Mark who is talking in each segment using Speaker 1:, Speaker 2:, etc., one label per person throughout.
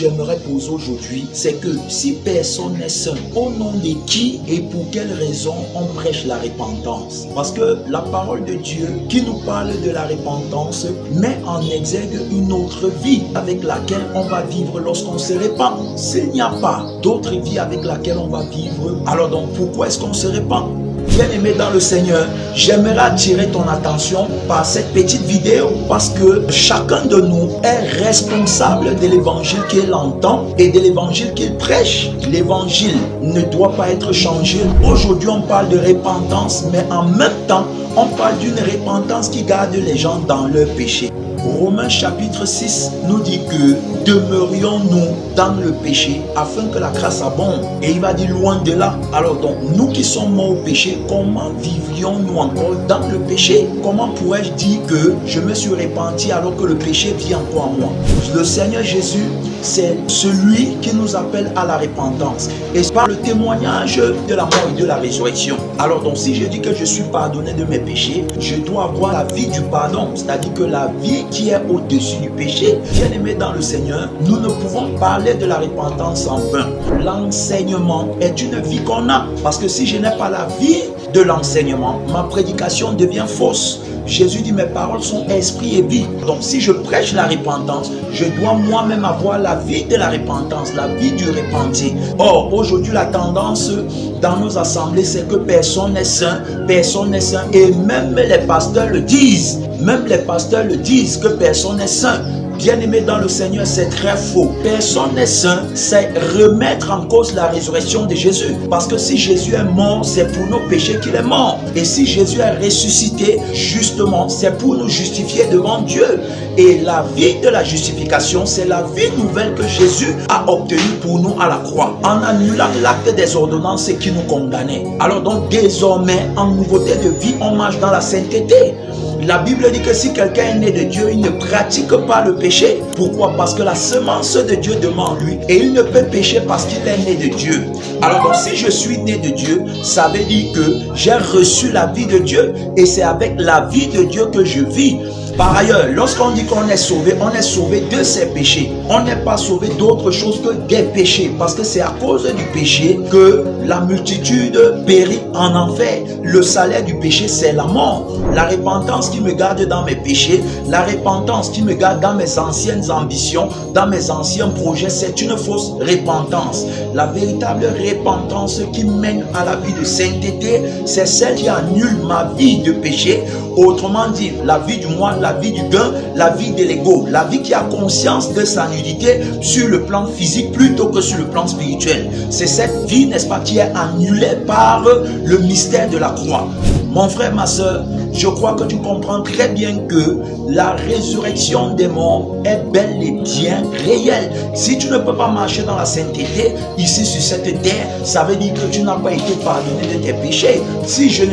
Speaker 1: j'aimerais poser aujourd'hui, c'est que si personne n'est saint, au nom de qui et pour quelle raison on prêche la repentance? Parce que la parole de Dieu qui nous parle de la repentance met en exergue une autre vie avec laquelle on va vivre lorsqu'on se repent. S'il n'y a pas d'autre vie avec laquelle on va vivre, alors donc pourquoi est-ce qu'on se repent? Bien-aimé dans le Seigneur, j'aimerais attirer ton attention par cette petite vidéo parce que chacun de nous est responsable de l'évangile qu'il entend et de l'évangile qu'il prêche. L'évangile ne doit pas être changé. Aujourd'hui, on parle de repentance, mais en même temps, on parle d'une repentance qui garde les gens dans leur péché. Romains chapitre 6 nous dit que demeurions-nous dans le péché afin que la grâce abonde. Et il va dire loin de là. Alors donc, nous qui sommes morts au péché, comment vivrions-nous encore dans le péché? Comment pourrais-je dire que je me suis repenti alors que le péché vit encore en moi? Le Seigneur Jésus, c'est celui qui nous appelle à la repentance. Et par le témoignage de la mort et de la résurrection. Alors donc, si je dis que je suis pardonné de mes péchés, je dois avoir la vie du pardon. C'est-à-dire que la vie qui est au-dessus du péché. Bien-aimé dans le Seigneur, nous ne pouvons parler de la repentance en vain. L'enseignement est une vie qu'on a. Parce que si je n'ai pas la vie de l'enseignement, ma prédication devient fausse. Jésus dit mes paroles sont esprit et vie. Donc si je prêche la repentance, je dois moi-même avoir la vie de la repentance, la vie du repenti. Or aujourd'hui la tendance dans nos assemblées c'est que personne n'est saint, personne n'est saint. Et même les pasteurs le disent. Même les pasteurs le disent que personne n'est saint. Bien-aimé dans le Seigneur, c'est très faux. Personne n'est saint, c'est remettre en cause la résurrection de Jésus. Parce que si Jésus est mort, c'est pour nos péchés qu'il est mort. Et si Jésus est ressuscité, justement, c'est pour nous justifier devant Dieu. Et la vie de la justification, c'est la vie nouvelle que Jésus a obtenue pour nous à la croix, en annulant l'acte des ordonnances qui nous condamnait. Alors donc, désormais, en nouveauté de vie, on marche dans la sainteté. La Bible dit que si quelqu'un est né de Dieu, il ne pratique pas le péché. Pourquoi? Parce que la semence de Dieu demeure en lui et il ne peut pécher parce qu'il est né de Dieu. Alors donc si je suis né de Dieu, ça veut dire que j'ai reçu la vie de Dieu et c'est avec la vie de Dieu que je vis. Par ailleurs, lorsqu'on dit qu'on est sauvé de ses péchés. On n'est pas sauvé d'autre chose que des péchés. Parce que c'est à cause du péché que la multitude périt en enfer. Le salaire du péché, c'est la mort. La repentance qui me garde dans mes péchés, la repentance qui me garde dans mes anciennes ambitions, dans mes anciens projets, c'est une fausse repentance. La véritable repentance qui mène à la vie de sainteté, c'est celle qui annule ma vie de péché. Autrement dit, la vie du moi, la vie du gain, la vie de l'ego, la vie qui a conscience de sa nudité sur le plan physique plutôt que sur le plan spirituel. C'est cette vie, n'est-ce pas, qui est annulée par le mystère de la croix. Mon frère, ma soeur, je crois que tu comprends très bien que la résurrection des morts est bel et bien réelle. Si tu ne peux pas marcher dans la sainteté, ici sur cette terre, ça veut dire que tu n'as pas été pardonné de tes péchés. Si je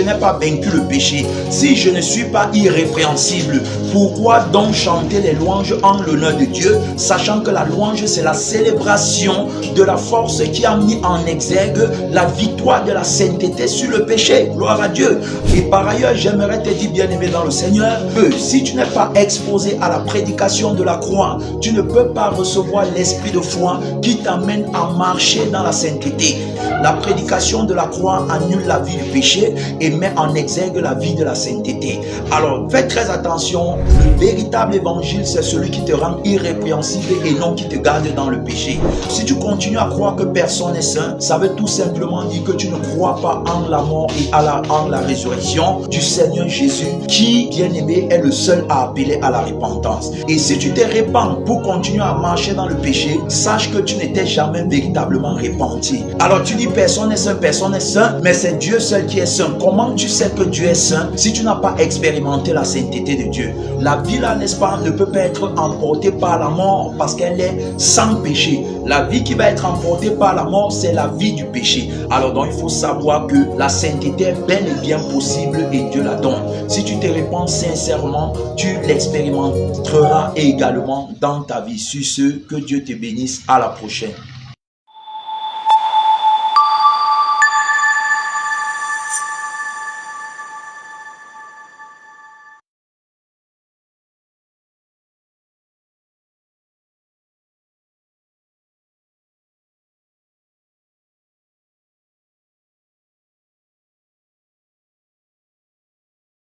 Speaker 1: n'ai pas vaincu le péché, si je ne suis pas irrépréhensible, pourquoi donc chanter les louanges en l'honneur de Dieu, sachant que la louange c'est la célébration de la force qui a mis en exergue la victoire de la sainteté sur le péché. Gloire à Dieu. Et par ailleurs, j'aimerais te dire, bien-aimé dans le Seigneur, que si tu n'es pas exposé à la prédication de la croix, tu ne peux pas recevoir l'esprit de foi qui t'amène à marcher dans la sainteté. La prédication de la croix annule la vie du péché et met en exergue la vie de la sainteté. Alors, fais très attention, le véritable évangile, c'est celui qui te rend irrépréhensible et non qui te garde dans le péché. Si tu continues à croire que personne n'est saint, ça veut tout simplement dire que tu ne crois pas en la mort et en la résurrection du Seigneur Jésus qui, bien aimé, est le seul à appeler à la repentance. Et si tu te repens pour continuer à marcher dans le péché, sache que tu n'étais jamais véritablement repenti. Alors tu dis personne n'est saint, mais c'est Dieu seul qui est saint. Comment tu sais que Dieu est saint si tu n'as pas expérimenté la sainteté de Dieu? La vie là, n'est-ce pas, ne peut pas être emportée par la mort parce qu'elle est sans péché. La vie qui va être emportée par la mort, c'est la vie du péché. Alors donc il faut savoir que la sainteté est bel et bien possible et Dieu la donne. Si tu te répands sincèrement, tu l'expérimenteras également dans ta vie. Sur ce, que Dieu te bénisse. À la prochaine.